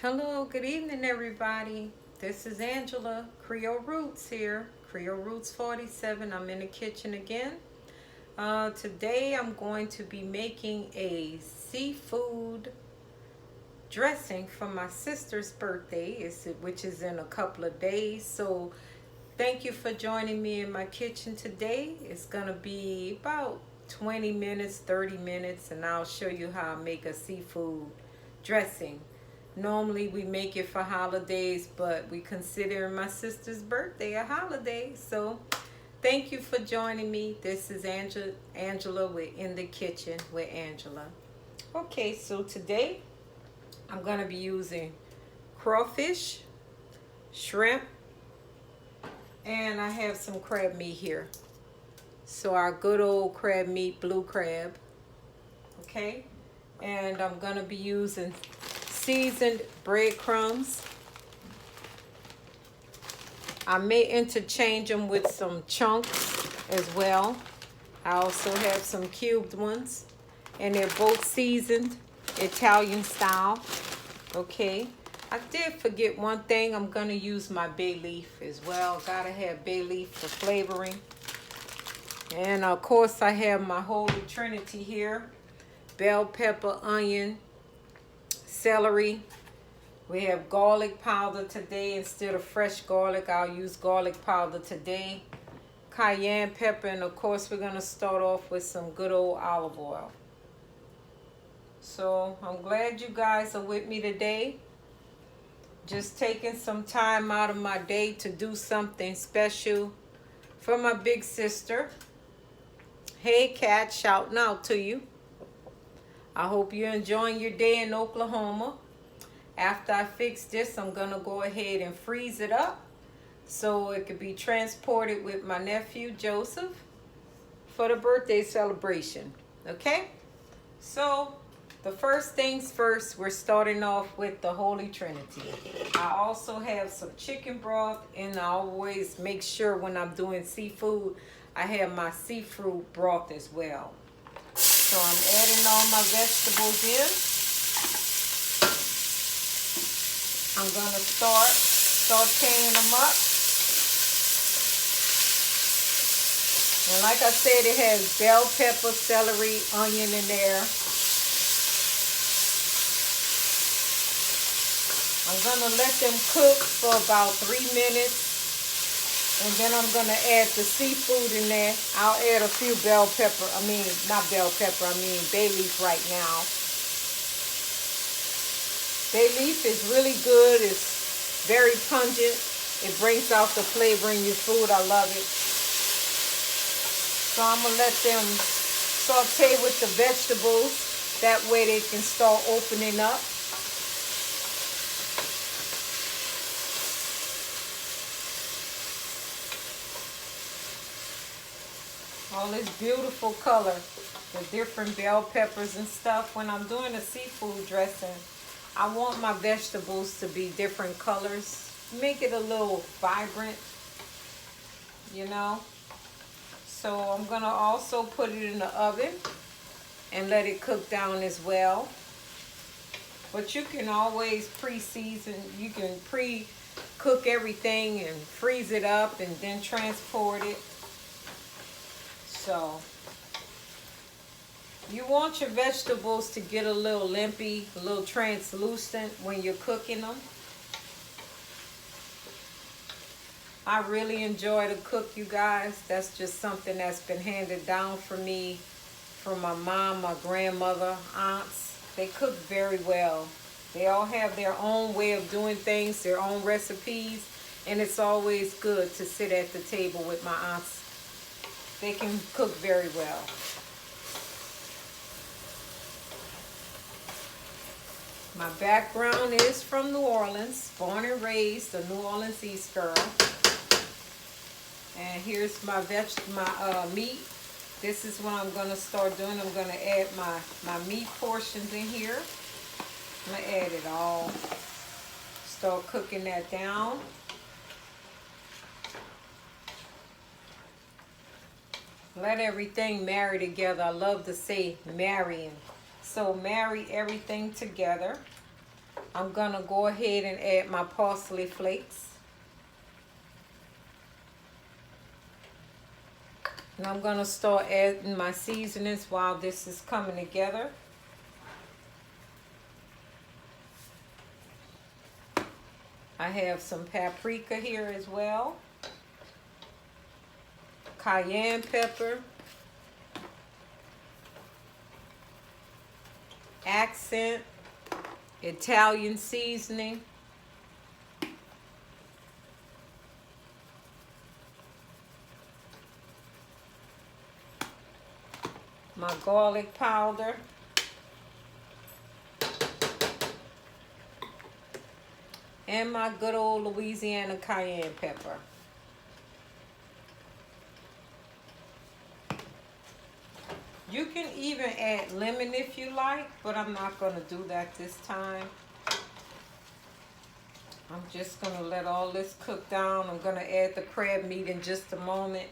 Hello, good evening, everybody. This is Angela, Creole Roots here. Creole Roots 47. I'm in the kitchen again. Today I'm going to be making a seafood dressing for my sister's birthday, which is in a couple of days. So thank you for joining me in my kitchen today. It's going to be about 20 minutes, 30 minutes, and I'll show you how I make a seafood dressing. Normally we make it for holidays, but we consider my sister's birthday a holiday. So thank you for joining me. This is Angela with In the Kitchen with Angela. Okay, so today I'm going to be using crawfish, shrimp, and I have some crab meat here. So our good old crab meat, blue crab. Okay, and I'm going to be using seasoned breadcrumbs. I may interchange them with some chunks as well. I also have some cubed ones, and they're both seasoned Italian style. Okay, I did forget one thing. I'm gonna use my bay leaf as well. Gotta have bay leaf for flavoring. And of course I have my Holy Trinity here: bell pepper, onion, celery. We have garlic powder today. Instead of fresh garlic, I'll use garlic powder today. Cayenne pepper, and of course we're going to start off with some good old olive oil. So I'm glad you guys are with me today. Just taking some time out of my day to do something special for my big sister. Hey Kat, shouting out to you. I hope you're enjoying your day in Oklahoma. After I fix this, I'm going to go ahead and freeze it up so it could be transported with my nephew Joseph for the birthday celebration. Okay? So the first things first, we're starting off with the Holy Trinity. I also have some chicken broth, and I always make sure when I'm doing seafood, I have my seafood broth as well. So I'm adding all my vegetables in. I'm going to start sauteing them up. And like I said, it has bell pepper, celery, onion in there. I'm going to let them cook for about 3 minutes. And then I'm going to add the seafood in there. I'll add a few bay leaf right now. Bay leaf is really good. It's very pungent. It brings out the flavor in your food. I love it. So I'm going to let them saute with the vegetables. That way they can start opening up. All this beautiful color, the different bell peppers and stuff. When I'm doing a seafood dressing, I want my vegetables to be different colors. Make it a little vibrant, you know. So I'm going to also put it in the oven and let it cook down as well. But you can always pre-season. You can pre-cook everything and freeze it up and then transport it. So you want your vegetables to get a little limpy, a little translucent when you're cooking them. I really enjoy to cook, you guys. That's just something that's been handed down for me from my mom, my grandmother, aunts. They cook very well. They all have their own way of doing things, their own recipes, and it's always good to sit at the table with my aunts. They can cook very well. My background is from New Orleans, born and raised a New Orleans East girl. And here's my meat. This is what I'm going to start doing. I'm going to add my meat portions in here. I'm going to add it all. Start cooking that down. Let everything marry together. I love to say marrying. So marry everything together. I'm gonna go ahead and add my parsley flakes. And I'm gonna start adding my seasonings while this is coming together. I have some paprika here as well. Cayenne pepper. Accent. Italian seasoning. My garlic powder. And my good old Louisiana cayenne pepper. You can even add lemon if you like, but I'm not going to do that this time. I'm just going to let all this cook down. I'm going to add the crab meat in just a moment.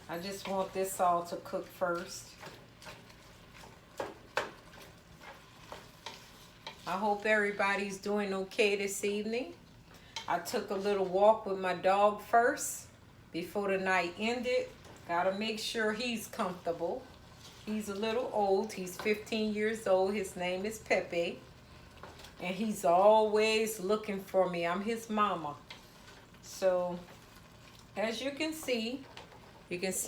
I just want this all to cook first. I hope everybody's doing okay this evening. I took a little walk with my dog first before the night ended. Gotta make sure he's comfortable. He's a little old. He's 15 years old. His name is Pepe. And he's always looking for me. I'm his mama. So, as you can see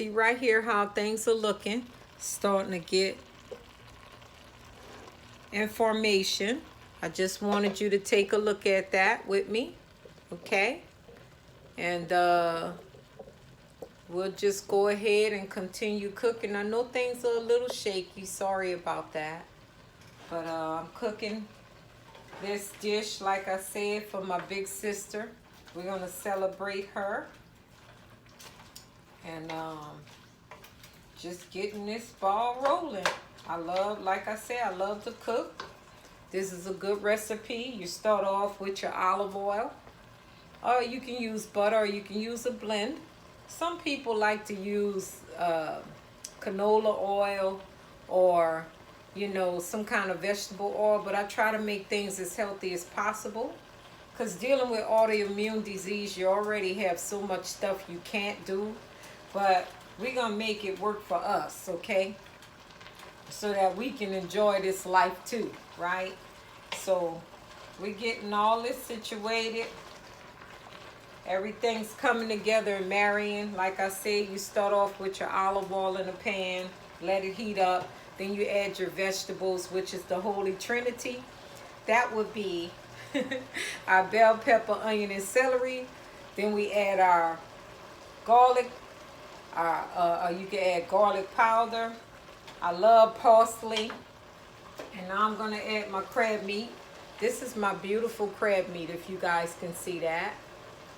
right here how things are looking. Starting to get in formation. I just wanted you to take a look at that with me. Okay? And we'll just go ahead and continue cooking. I know things are a little shaky. Sorry about that. But I'm cooking this dish, like I said, for my big sister. We're going to celebrate her. And just getting this ball rolling. Like I said, I love to cook. This is a good recipe. You start off with your olive oil. Or you can use butter, or you can use a blend. Some people like to use canola oil or, you know, some kind of vegetable oil. But I try to make things as healthy as possible. Because dealing with autoimmune disease, you already have so much stuff you can't do. But we're going to make it work for us, okay? So that we can enjoy this life too, right? So we're getting all this situated. Everything's coming together and marrying. Like I said, you start off with your olive oil in a pan, let it heat up. Then you add your vegetables, which is the Holy Trinity. That would be our bell pepper, onion, and celery. Then we add our garlic. You can add garlic powder. I love parsley. And now I'm going to add my crab meat. This is my beautiful crab meat, if you guys can see that.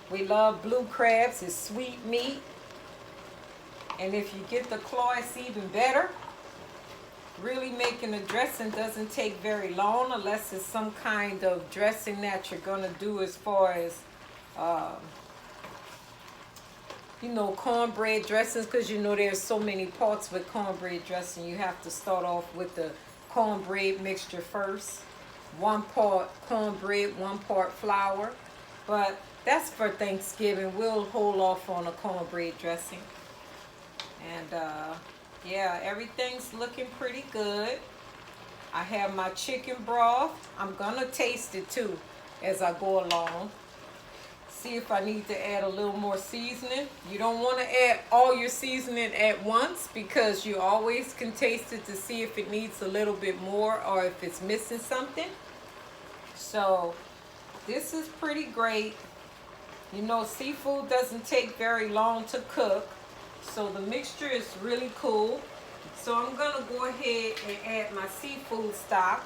We love blue crabs. It's sweet meat. And if you get the claw, it's even better. Really making a dressing doesn't take very long unless it's some kind of dressing that you're going to do as far as, you know, cornbread dressings, because you know there's so many parts with cornbread dressing. You have to start off with the cornbread mixture first. 1 part cornbread, 1 part flour. But that's for Thanksgiving. We'll hold off on a cornbread dressing. And yeah, everything's looking pretty good. I have my chicken broth. I'm gonna taste it too as I go along. See if I need to add a little more seasoning. You don't want to add all your seasoning at once, because you always can taste it to see if it needs a little bit more or if it's missing something. So this is pretty great. You know, seafood doesn't take very long to cook, so the mixture is really cool. So I'm gonna go ahead and add my seafood stock.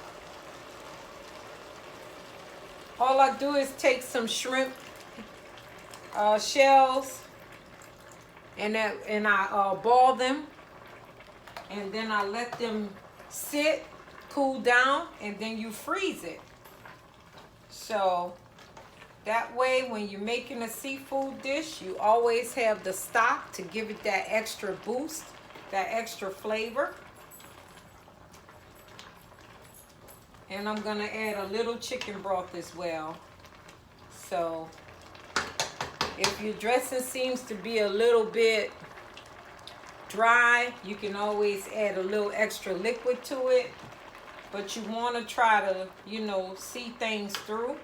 All I do is take some shrimp shells and I boil them, and then I let them sit, cool down, and then you freeze it. So that way, when you're making a seafood dish, you always have the stock to give it that extra boost, that extra flavor. And I'm gonna add a little chicken broth as well. So if your dressing seems to be a little bit dry, you can always add a little extra liquid to it. But you want to try to, see things through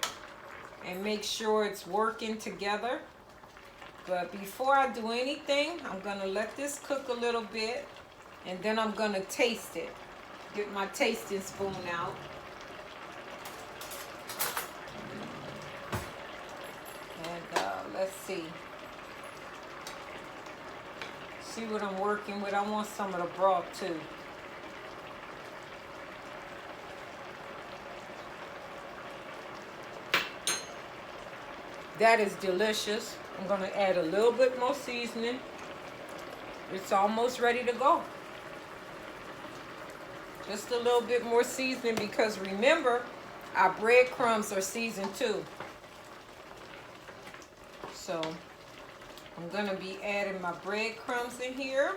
and make sure it's working together. But before I do anything, I'm going to let this cook a little bit, and then I'm going to taste it. Get my tasting spoon out. And let's see. See what I'm working with. I want some of the broth too. That is delicious. I'm going to add a little bit more seasoning. It's almost ready to go. Just a little bit more seasoning, because remember, our breadcrumbs are seasoned too. So I'm going to be adding my breadcrumbs in here.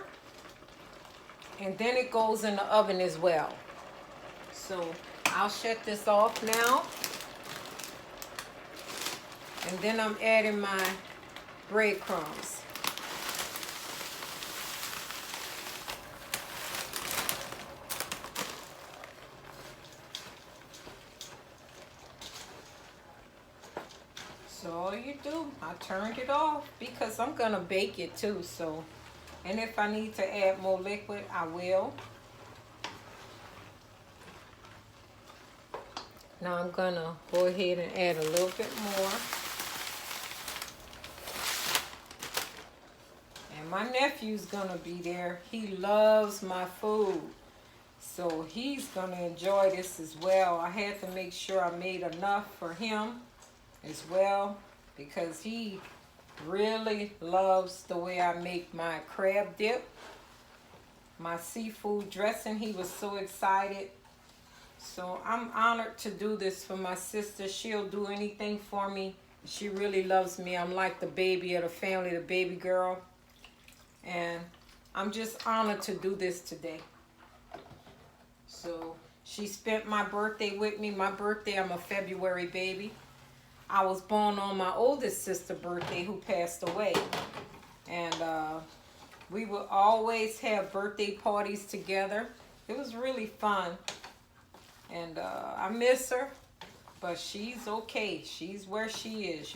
And then it goes in the oven as well. So I'll shut this off now. And then I'm adding my breadcrumbs. So all you do, I turned it off because I'm gonna bake it too. So, and if I need to add more liquid, I will. Now I'm gonna go ahead and add a little bit more. And my nephew's gonna be there. He loves my food, so he's gonna enjoy this as well. I had to make sure I made enough for him as well, because he really loves the way I make my crab dip, my seafood dressing. He was so excited. So I'm honored to do this for my sister. She'll do anything for me. She really loves me. I'm like the baby of the family, the baby girl. And I'm just honored to do this today. So she spent my birthday with me. My birthday, I'm a February baby. I was born on my oldest sister's birthday, who passed away. And we would always have birthday parties together. It was really fun. And I miss her, but she's okay. She's where she is,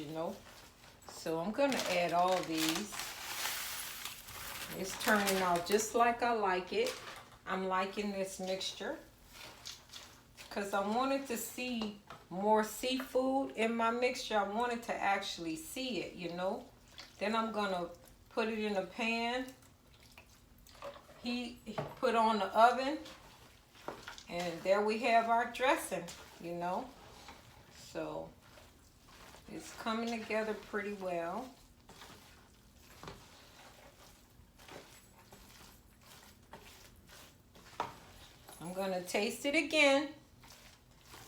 So I'm going to add all these. It's turning out just like I like it. I'm liking this mixture because I wanted to see more seafood in my mixture. I wanted to actually see it, Then I'm going to put it in a pan. Put on the oven. And there we have our dressing, So it's coming together pretty well. I'm going to taste it again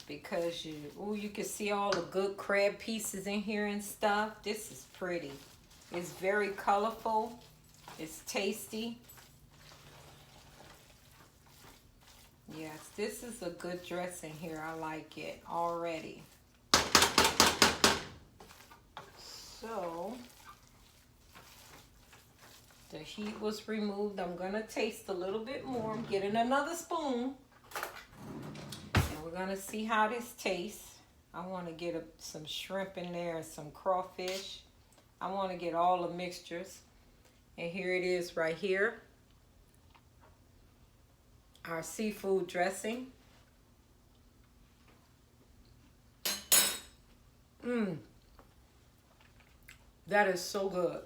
because you can see all the good crab pieces in here and stuff. This is pretty. It's very colorful. It's tasty. Yes, this is a good dressing here. I like it already. So, the heat was removed. I'm going to taste a little bit more. I'm getting another spoon. And we're going to see how this tastes. I want to get some shrimp in there and some crawfish. I want to get all the mixtures. And here it is right here. Our seafood dressing. That is so good.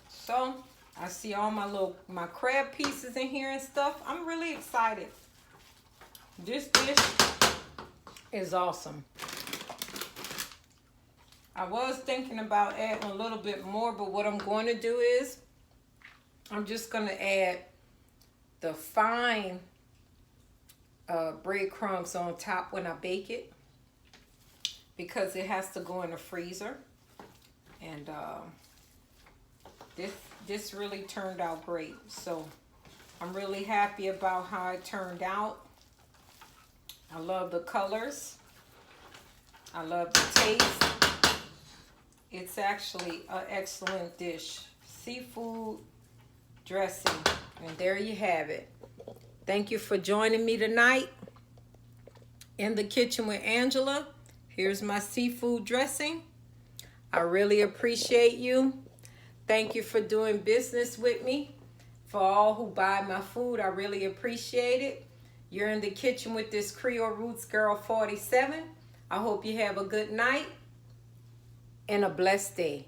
So, I see all my crab pieces in here and stuff. I'm really excited. This dish is awesome. I was thinking about adding a little bit more, but what I'm going to do is I'm just going to add the fine breadcrumbs on top when I bake it, because it has to go in the freezer. And this really turned out great. So I'm really happy about how it turned out. I love the colors. I love the taste. It's actually an excellent dish. Seafood dressing. And there you have it. Thank you for joining me tonight in the kitchen with Angela. Here's my seafood dressing. I really appreciate you. Thank you for doing business with me. For all who buy my food, I really appreciate it. You're in the kitchen with this Creole Roots Girl 47. I hope you have a good night and a blessed day.